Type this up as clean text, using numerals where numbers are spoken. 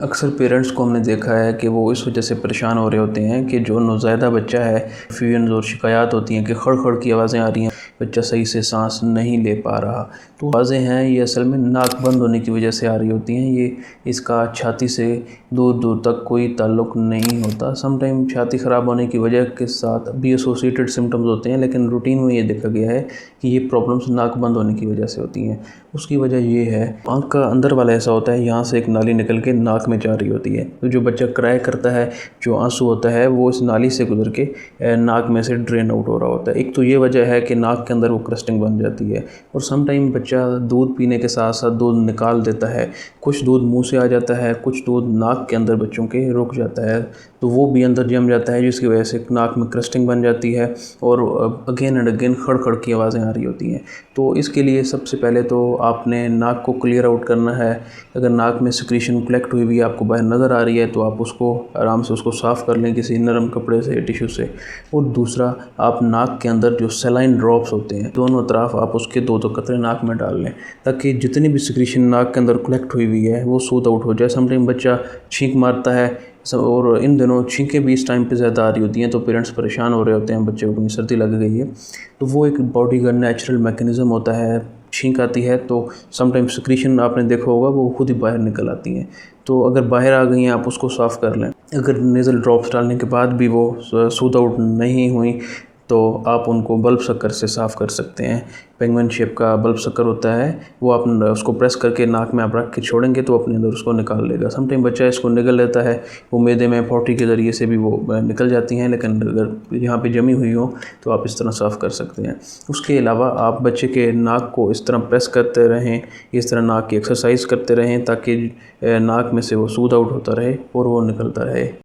अक्सर पेरेंट्स को हमने देखा है कि वो इस वजह से परेशान हो रहे होते हैं कि जो नौज़ायदा बच्चा है फीवन्स और शिकायत होती हैं कि खड़-खड़ की आवाज़ें आ रही हैं, बच्चा सही से सांस नहीं ले पा रहा। तो आवाज़ें हैं ये असल में नाक बंद होने की वजह से आ रही होती हैं। ये इसका छाती से दूर-दूर तक कोई ताल्लुक़ नहीं होता। समटाइम छाती ख़राब होने की वजह के साथ भी एसोसिएटेड सिम्पटम्स होते हैं, लेकिन रूटीन में ये देखा गया है कि ये प्रॉब्लम्स नाक बंद होने की वजह से होती हैं। उसकी वजह ये है, आँख का अंदर वाला हिस्सा होता है, यहाँ से एक नाली निकल के नाक में जा रही होती है। तो जो बच्चा क्राई करता है, जो आंसू होता है, वो इस नाली से गुजर के नाक में से ड्रेन आउट हो रहा होता है। एक तो ये वजह है कि नाक के अंदर वो क्रस्टिंग बन जाती है। और सम टाइम बच्चा दूध पीने के साथ साथ दूध निकाल देता है। कुछ दूध मुँह से आ जाता है, कुछ दूध नाक के अंदर बच्चों के रुक जाता है, तो वो भी अंदर जम जाता है, जिसकी वजह से नाक में क्रस्टिंग बन जाती है और अगेन एंड अगेन खड़-खड़ की आवाज़ें आ रही होती हैं। तो इसके लिए सबसे पहले तो आपने नाक को क्लियर आउट करना है। अगर नाक में सिक्रीशन कलेक्ट हुई है, आपको बाहर नज़र आ रही है, तो आप उसको आराम से उसको साफ़ कर लें किसी नरम कपड़े से, टिश्यू से। और दूसरा, आप नाक के अंदर जो सलाइन ड्रॉप्स होते हैं, दोनों तरफ आप उसके 2-2 कतरे नाक में डाल लें, ताकि जितनी भी सिक्रीशन नाक के अंदर कलेक्ट हुई है वो सूद आउट हो जाए। समटाइम बच्चा छींक मारता है और इन दिनों छींकें भी इस टाइम पे ज़्यादा आ रही होती हैं, तो पेरेंट्स परेशान हो रहे होते हैं, बच्चे को कहीं सर्दी लग गई है। तो वो एक बॉडी का नेचुरल मैकेनिज़्म होता है। छींक आती है तो समटाइम सिक्रीशन आपने देखा होगा वो खुद ही बाहर निकल आती हैं। तो अगर बाहर आ गई हैं, आप उसको साफ़ कर लें। अगर नेज़ल ड्रॉप्स डालने के बाद भी वो सूद आउट नहीं हुई, तो आप उनको बल्ब सकर से साफ़ कर सकते हैं। पेंगुइन शेप का बल्ब सकर होता है, वो आप उसको प्रेस करके नाक में आप रख के छोड़ेंगे तो अपने अंदर उसको निकाल लेगा। समटाइम बच्चा इसको निगल लेता है, वो मैदे में पॉटी के ज़रिए से भी वो निकल जाती हैं, लेकिन अगर यहाँ पे जमी हुई हो तो आप इस तरह साफ़ कर सकते हैं। उसके अलावा आप बच्चे के नाक को इस तरह प्रेस करते रहें, इस तरह नाक की एक्सरसाइज करते रहें, ताकि नाक में से वो सूद आउट होता रहे और वो निकलता रहे।